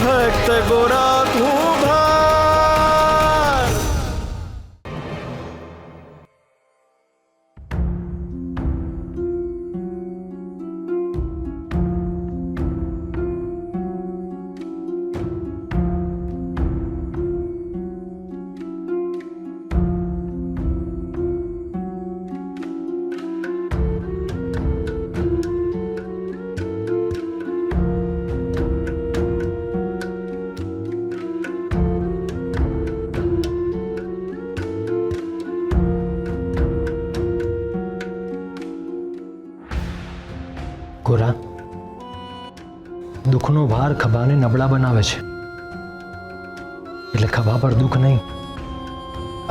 ભક્ત ગોરા કુંભાર. ગોરા, દુઃખનો ભાર ખભાને નબળા બનાવે છે, એટલે ખભા પર દુઃખ નહીં,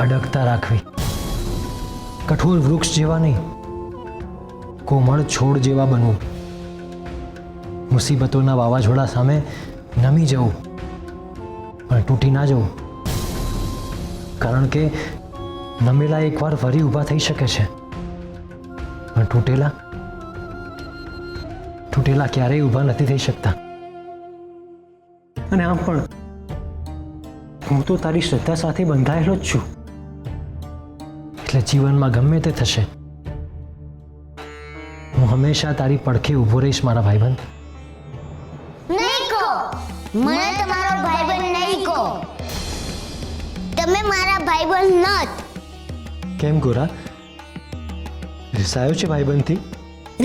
અડગતા રાખવી. કઠોર વૃક્ષ જેવા નહીં, કોમળ છોડ જેવા બનવું. મુસીબતોના વાવાઝોડા સામે નમી જવું, પણ તૂટી ના જવું. કારણ કે નમેલા એકવાર ફરી ઊભા થઈ શકે છે, પણ તૂટેલા ક્યારેય ઊભા નથી થઈ શકતા. અને આમ પણ હું તો તારી શ્રદ્ધા સાથે બંધાયેલો જ છું, એટલે જીવનમાં ગમે તે થશે, હું હંમેશા તારી પડખે ઊભો રહીશ મારા ભાઈબંધ. નહીં કહો, મને તમારો ભાઈબંધ નહીં કહો. તમે મારા ભાઈબંધ નત. કેમ ગોરા, રિસાયો છે ભાઈબંધથી?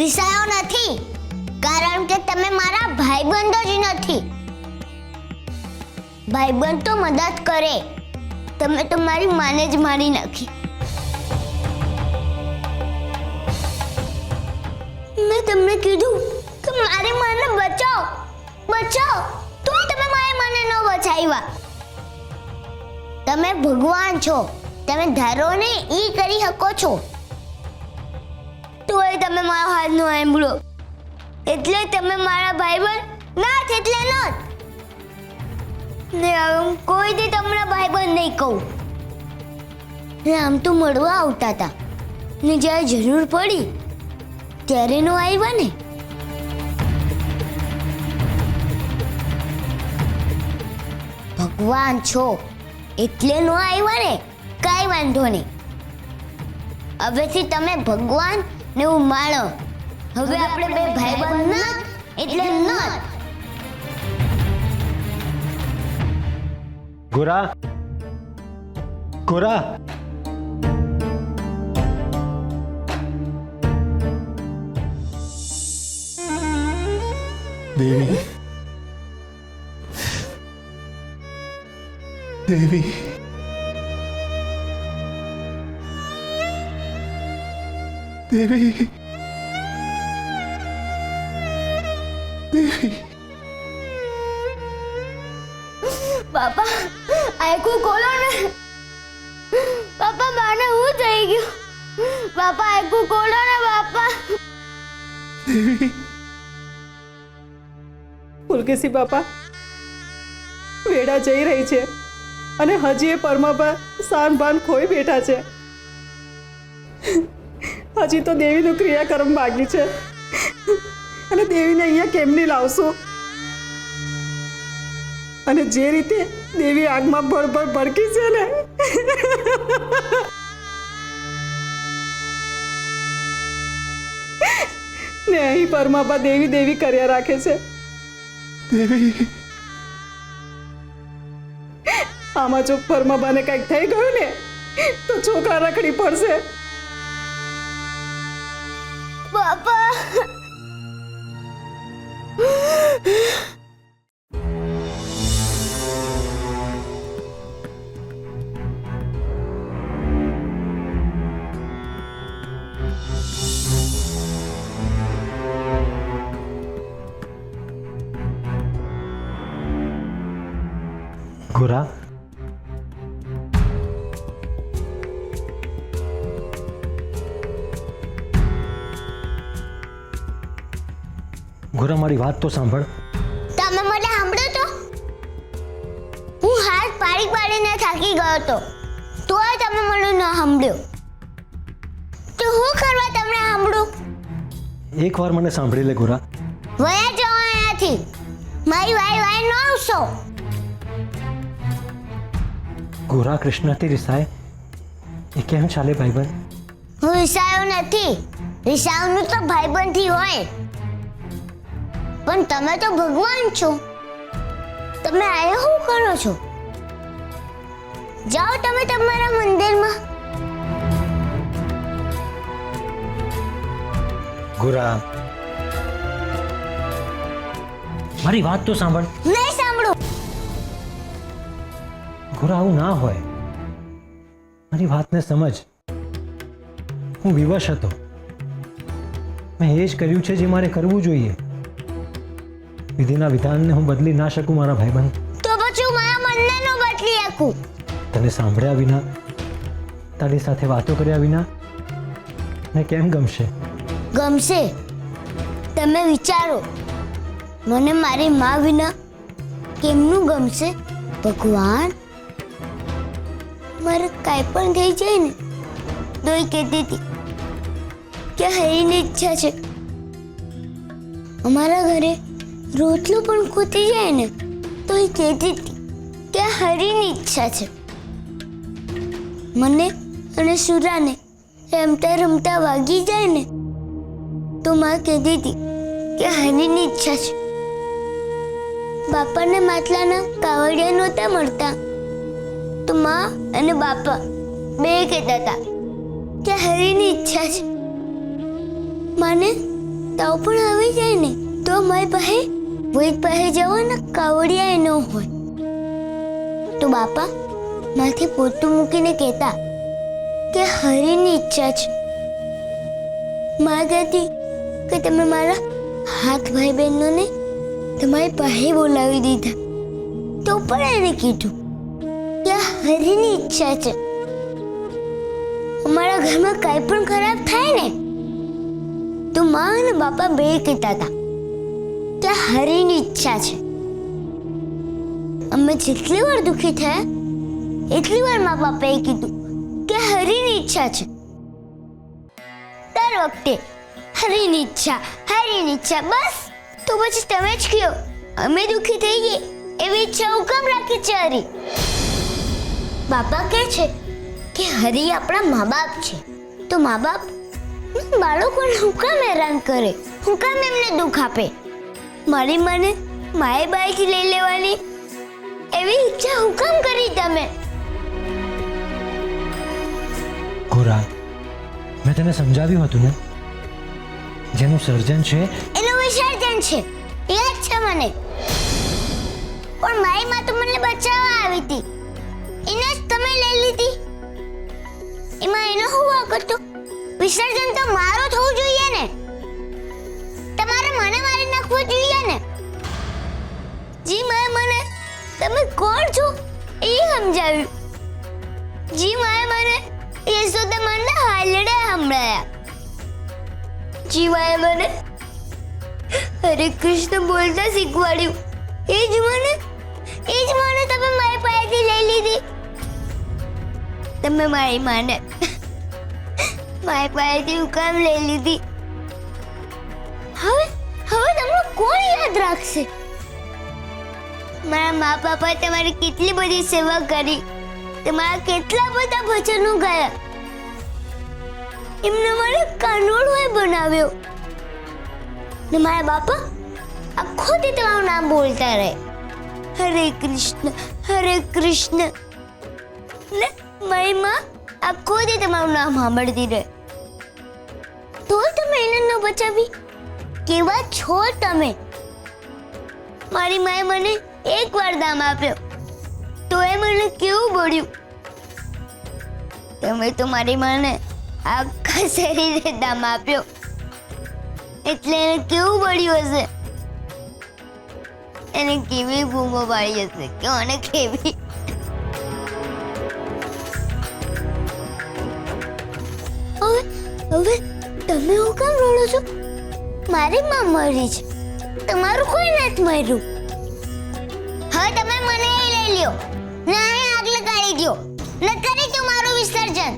રિસાયો નથી, કારણ કે તમે મારા ભાઈબંધ જ નથી. ભાઈબંધ તો મદદ કરે, તમે તો મારી માને જ મારી નાખી. મેં તમને કીધું કે મારી માને બચાવો, તો તમે મારી માને ન બચાવ્યા. તમે ભગવાન છો, તમે ધારો ને ઈ કરી શકો છો, તોય તમે મારા હાથનો આંબળો. એટલે તમે મારા ભાઈબંધ નાથ, એટલે નત. ને હવે હું કોઈ દી તમને ભાઈબંધ નહીં કહું. ને આમ તો મળવા આવતા હતા, ને જ્યારે જરૂર પડી ત્યારે નો આવ્યા ને. ભગવાન છો એટલે નો આવ્યા ને, કાંઈ વાંધો નહીં. હવેથી તમે ભગવાન ને હું માણો. હવે આપણે બે ભાઈબંધ નત, એટલે નત. ગોરા, ગોરા, દેવી, દેવી, દેવી, દેવી. બાપા, આખું ખોલો ને. બાપા, બાને હું થઈ ગયું. બાપા, આખું ખોલો ને. બાપા. દેવી, પુલકેશી બાપા, વેડા જઈ રહી છે અને હજી એ પરમાબા સાનબાન ખોઈ બેઠા છે. હજી તો દેવીનું ક્રિયાકર્મ બાકી છે, અને દેવીને અહીંયા કેમની લાવશું? અને જે રીતે દેવી આગમાં ભડભડ ભડકી છે ને અહીં પરમાબા દેવી દેવી કર્યા રાખે છે. દેવી, આમાં જો પરમાબાને કંઈક થઈ ગયું ને તો છોકરા રખડી પડશે. બાપા. ગોરા, ગોરા, મારી વાત તો સાંભળ. તમે મને સાંભળ્યો તો? હું હાથ પાડી પાડીને થાકી ગયો તો, તોય તમે મને ન સાંભળ્યો. તો હું કરવા તમને સાંભળું? એકવાર મને સાંભળી લે ગોરા. વયા જાઓ અહીંયાથી. મારી વાય ન આવશો. ગોરા કૃષ્ણથી રિસાય એ કેમ ચાલે ભાઈબંધ? હું રિસાયો નથી. રિસાવનું તો ભાઈબંધથી હોય. પણ તમે તો ભગવાન છો. તમે આયા શું કરો છો? જાઓ તમે તમારા મંદિરમાં. ગોરા, મારી વાત તો સાંભળ. નહીં સાંભળો. ગોરા, આવું ના હોય. મારી વાતને સમજ. હું વિવશ હતો. મેં એ જ કર્યું છે જે મારે કરવું જોઈએ. વિધિના વિધાનને હું બદલી ના શકું મારા ભાઈબંધ. તો પછી મારા મનને નો બદલી શકું. તને સાંભળ્યા વિના, તારી સાથે વાતો કર્યા વિના ને કેમ ગમશે? ગમશે. તમે વિચારો, મને મારી માં વિના કેમનું ગમશે? ભગવાન, મારે કાંઈ પણ થઈ જાય ને તો એ કહેતી હતી કે હરીની ઈચ્છા છે. અમારા ઘરે રોટલું પણ ખૂટી જાય ને તો એ કહેતી હતી કે હરીની ઈચ્છા છે. મને અને સુરાને રમતા રમતા વાગી જાય ને તો માં કહેતી હતી કે હરીની ઈચ્છા છે. બાપાને માટલાના કાવડિયા નહોતા મળતા તો માં અને બાપા બે કહેતા હતા કે હરીની ઈચ્છા છે. માને તાવ પણ આવી જાય ને તો મારી પાસે વૈદ પાસે જવાના કાવડિયા ન હોય તો બાપા માથે પોતું મૂકીને કહેતા કે હરીની ઈચ્છા છે. માં કહેતી કે તમે મારા હાથ ભાઈ બહેનોને તમારી પાસે બોલાવી દીધા તો પણ એને કીધું કે હરીની ઈચ્છા છે. અમારા ઘરમાં કાંઈ પણ ખરાબ થાય ને તો માં અને બાપા બે કહેતા હતા કે હરીની ઈચ્છા છે. અમે જેટલી વાર દુઃખી થયા એટલી વાર મા બાપાએ કીધું કે હરીની ઈચ્છા છે. દર વખતે હરીની ઈચ્છા, હરીની ઈચ્છા. બસ તો પછી તમે જ કહો, અમે દુઃખી થઈ ગઈ એવી ઈચ્છા હું કેમ રાખી છે હરી? બાપા કહે છે કે હરી આપણા મા બાપ છે તો મા બાપ બાળકોને હું કામ હેરાન કરે, હું કામ એમને દુઃખ આપે? મારી મને માએ બાઈક લઈ લેવાની એવી ઈચ્છા હું કામ કરી તમે? ગોરા, મેં તને સમજાવ્યું હતું ને, જેનું સર્જન છે એનું વિસર્જન છે, યાદ છે મને. પણ મારી માં તો મને બચાવવા આવી હતી, એને જ તમે લઈ લીધી. એમાં એનો શું વાંક હતો? વિસર્જન તો મારું થવું જોઈએ ને, તમારે મને મારી નાખવું જોઈએ ને. જી માએ મને તમે કોણ છો એ સમજાવ્યું. જી માએ મને યશોદા માના હાલડા સંભળાયા. જી માએ મને હરે કૃષ્ણ બોલતા શીખવાડ્યું. એ જ મને તમે મારી પાસેથી લઈ લીધી. તમે મારી માને મારી પાસેથી હું કામ લઈ લીધી? હવે તમને કોણ યાદ રાખશે? મારા મા બાપા તમારી કેટલી બધી સેવા કરી, તમારા કેટલા બધા ભજનો ગાયા, એમને મને કાનોડો બનાવ્યો ને મારા બાપા આખો દી તમારું નામ બોલતા રહે, હરે કૃષ્ણ ને મારી માં આખો દી તમારું નામ સાંભળતી રહે. તો તમે એને ન બચાવી? કેવા છો તમે? મારી માએ મને એક વાર દામ આપ્યો તો એ મને કેવું બોલ્યું. તમે તો મારી માને આખા શરીરે દામ આપ્યો એટલે એને કેવું બોલ્યું હશે? એને કેવી બૂમો પાડી હશે કે મને કેવી. હવે તમે હું કેમ રડો છો? મારી માં મરી છે, તમારું કોઈ નથી મર્યું. હવે તમે મને લઈ લ્યો ને આગ લગાડી દો ને કરી દો મારું વિસર્જન.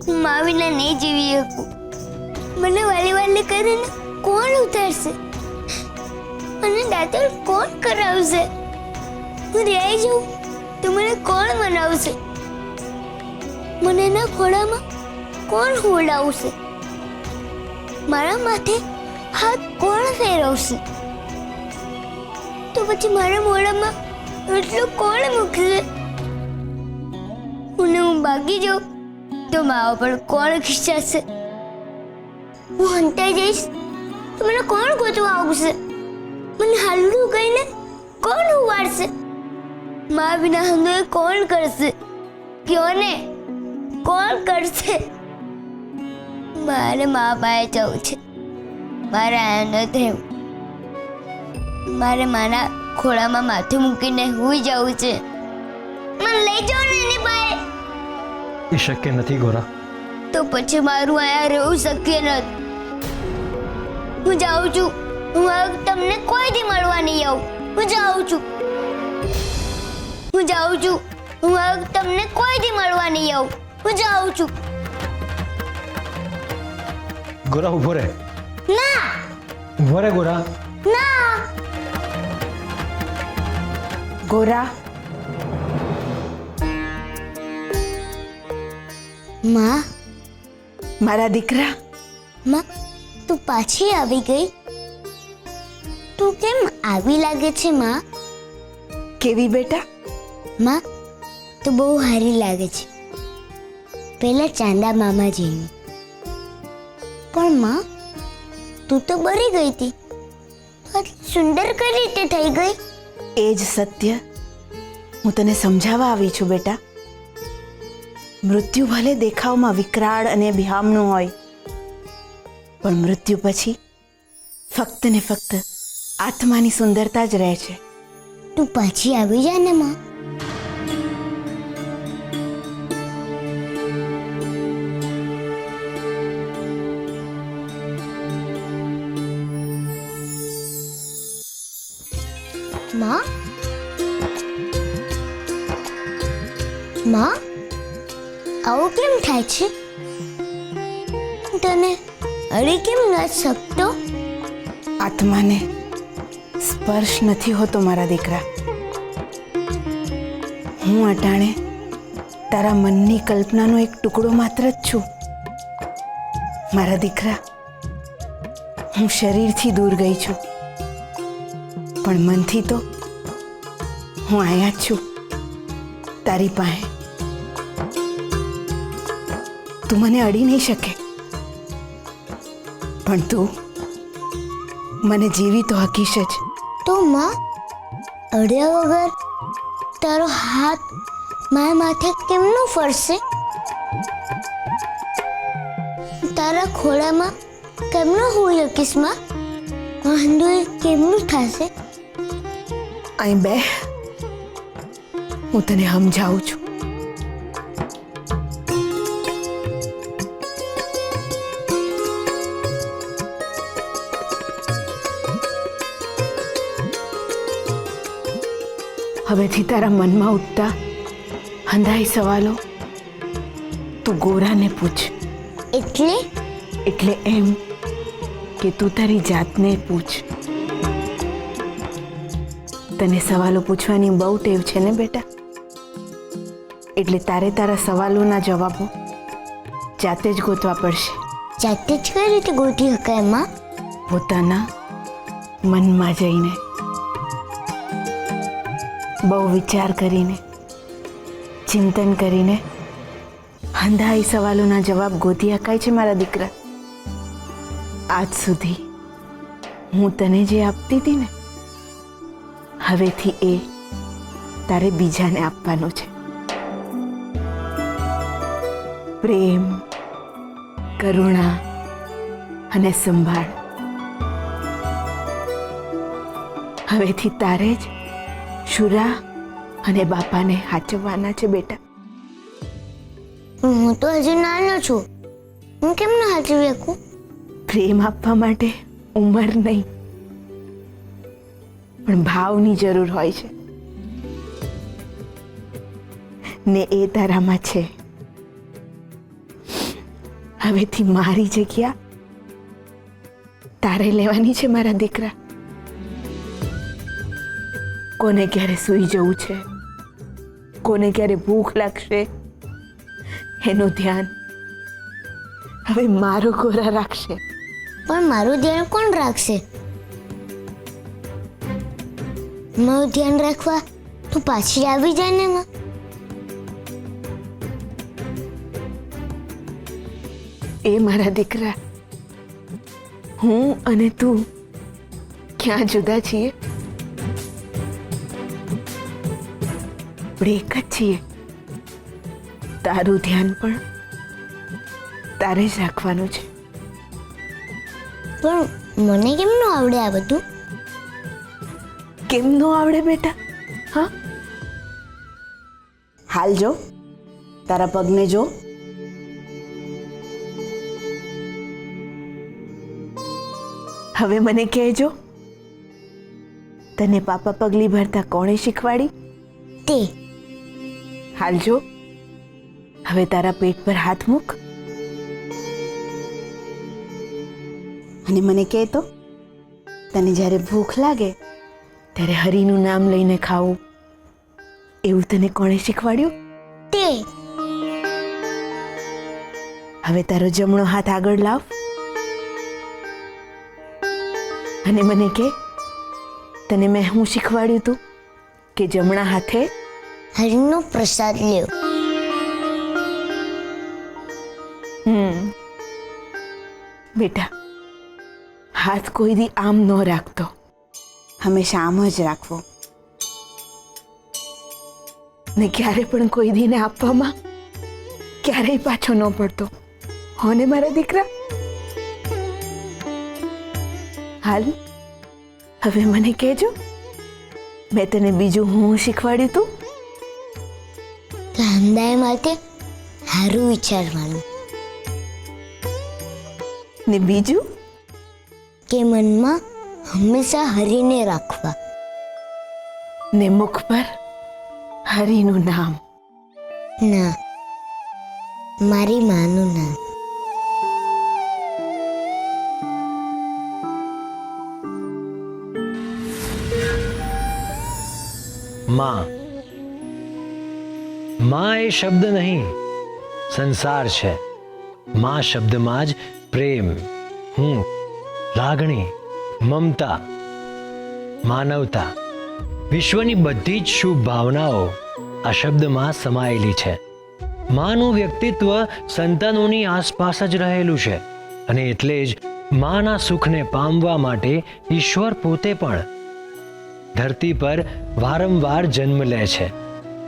હું મા વિના નહીં જીવી શકું. મને વાલી વાલી કરીને કોણ ઉતારશે? અને દાંતણ કોણ કરાવશે? હું રહી જાઉં તો મને કોણ મનાવશે? મને એના ખોળામાં કોણ હોડાવશે? મારા માથે હાથ કોણ ફેરવશે? તો પછી મારા મોઢામાં એટલું કોણ મૂકશે? હું ભાગી જાઉં તો મારા પર કોણ ખીચાશે? હું હંતાઈ જઈશ તો મને કોણ ગોતવા આવશે? મને હાલડું કહીને કોણ ઉવાડશે? મા વિના હંદો કોણ કરશે? કયો ને, કોણ કરશે? મારે મા પાસે જવું છે. મારે આનંદ થયું. મારે માના ખોળામાં માથું મૂકીને હુઈ જવું છે. મને લઈ જાઓ ને એની પાસે. એ શક્ય નથી ગોરા. તો પછી મારું અહીંયા રહેવું શક્ય નથી. હું જાઉં છું. હું હવે તમને કોઈથી મળવા નહીં આવું. હું જાઉં છું. હું જાઉં છું. હું હવે તમને કોઈથી મળવા નહીં આવું. હું જાઉં છું. ગોરા ઉભો રહે. ના ઉભો રહે ગોરા. ના. ગોરા, માં, મારા દીકરા, માં, તું પાછી આવી ગઈ? તું કેમ આવી લાગે છે માં? કેવી બેટા? માં, તું બહુ સારી લાગે છે. પેલા ચાંદા મામા જેવી. પણ માં, તું તો બળી ગઈ હતી. તો આટલી સુંદર કઈ રીતે થઈ ગઈ? એ જ સત્ય હું તને સમજાવવા આવી છું બેટા. મૃત્યુ ભલે દેખાવમાં વિકરાળ અને બિહામણું હોય, પણ મૃત્યુ પછી ફક્ત ને ફક્ત આત્માની સુંદરતા જ રહે છે. તું પાછી આવી જા ને માં. માં, માં, આવું કેમ થાય છે? તને અડી કેમ નથી શકતો? આત્માને સ્પર્શ નથી હોતો મારા દીકરા. હું અટાણે તારા મનની કલ્પનાનો એક ટુકડો માત્ર જ છું. મારા દીકરા, હું શરીરથી દૂર ગઈ છું, પણ મનથી તો હું અહીંયા જ છું, તારી પાસે. તું મને અડી નહીં શકે, પણ તું મને જીવી તો હકીશ જ. તો માં, અડ્યા વગર તારો હાથ મારા માથે કેમનું ફરશે? તારા ખોળામાં કેમનું હોઈ શકીશ માં? વાંધો કેમનું થશે? અહીં બે, હું તને સમજાવું છું. હવેથી તારા મનમાં ઉઠતા હંધાઈ સવાલો તું ગોરાને પૂછ. એટલે એમ કે તું તારી જાતને પૂછ. તને સવાલો પૂછવાની બહુ ટેવ છે ને બેટા, એટલે તારે તારા સવાલોના જવાબો જાતે જ ગોતવા પડશે. જાતે જ કઈ રીતે ગોતી શકાય માં? પોતાના મનમાં જઈને, બહુ વિચાર કરીને, ચિંતન કરીને હંધાઈ સવાલોના જવાબ ગોતી શકાય છે મારા દીકરા. આજ સુધી હું તને જે આપતી હતી ને, હવેથી એ તારે બીજાને આપવાનો છે. પ્રેમ, કરુણા અને સંભાળ હવેથી તારે જ શુરા અને બાપાને હાચવવાના છે બેટા. હું તો હજુ નાનો છું. હું કેમ ના હાચવી શકું? પ્રેમ આપવા માટે ઉંમર નહીં, પણ ભાવની જરૂર હોય છે, ને એ તારામાં છે. હવેથી મારી જગ્યા તારે લેવાની છે મારા દીકરા. કોને ક્યારે સૂઈ જવું છે, કોને ક્યારે ભૂખ લાગશે, એનું ધ્યાન હવે મારો ગોરા રાખશે. પણ મારું ધ્યાન કોણ રાખશે? મારું ધ્યાન રાખવા તું પાછી આવી જાય ને માં. એ મારા દીકરા, હું અને તું ક્યાં જુદા છીએ? આપણે એક જ છીએ. તારું ધ્યાન પણ તારે જ રાખવાનું છે. પણ મને કેમ ન આવડે આ બધું? કેમ નો આવડે બેટા? હા, હાલ જો, તારા પગને જો. હવે મને કહેજો, તને પાપા પગલી ભરતા કોણે શીખવાડી? તે હાલ જો, હવે તારા પેટ પર હાથ મૂક અને મને કહે તો, તને જ્યારે ભૂખ લાગે ત્યારે હરિનું નામ લઈને ખાવું, એવું તને કોણે શીખવાડ્યું? તે હવે તારો જમણો હાથ આગળ લાવ અને મને કે, તને મેં શું શીખવાડ્યું તું કે જમણા હાથે હરિનો પ્રસાદ લ્યો. બેટા, હાથ કોઈ દી આમ ન રાખતો, હંમેશા આમ જ રાખવો. ને ક્યારે પણ કોઈ દીને આપવામાં ક્યારેય પાછો ન પડતો, હો ને મારા દીકરા? હાલ, હવે મને કહેજો, મેં તને બીજું હું શીખવાડ્યું તું? લાંદાએ માટે સારું વિચારવાનું, ને બીજું કે મનમાં હંમેશા હરીને રાખવા. ને મુખ પર હરિનું નામ. ના, મારી માનું નામ. માં. માં એ શબ્દ નહીં, સંસાર છે. માં શબ્દમાં જ પ્રેમ, હું, લાગણી, મમતા, માનવતા, વિશ્વની બધી જ શુભ ભાવનાઓ આ શબ્દમાં સમાયેલી છે. માનું વ્યક્તિત્વ સંતાનોની આસપાસ જ રહેલું છે અને એટલે જ માના સુખને પામવા માટે ઈશ્વર પોતે પણ ધરતી પર વારંવાર જન્મ લે છે.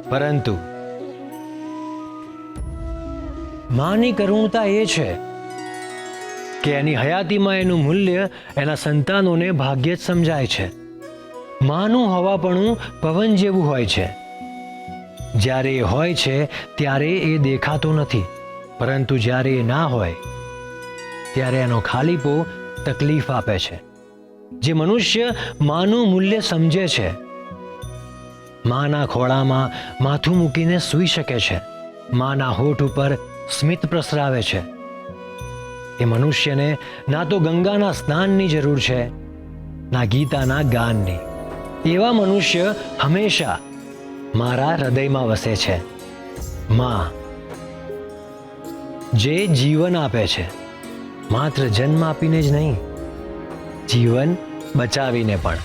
પરંતુ માની કરુણતા એ છે કે એની હયાતીમાં એનું મૂલ્ય એના સંતાનોને ભાગ્યે જ સમજાય છે. માનું હવાપણું પવન જેવું હોય છે. જ્યારે એ હોય છે ત્યારે એ દેખાતો નથી, પરંતુ જ્યારે એ ના હોય ત્યારે એનો ખાલીપો તકલીફ આપે છે. જે મનુષ્ય માનું મૂલ્ય સમજે છે, માના ખોળામાં માથું મૂકીને સૂઈ શકે છે, માના હોઠ ઉપર સ્મિત પ્રસરાવે છે, એ મનુષ્યને ના તો ગંગાના સ્નાનની જરૂર છે, ના ગીતાના ગાનની. એવા મનુષ્ય હંમેશા મારા હૃદયમાં વસે છે. માં જે જીવન આપે છે, માત્ર જન્મ આપીને જ નહીં, જીવન બચાવીને પણ.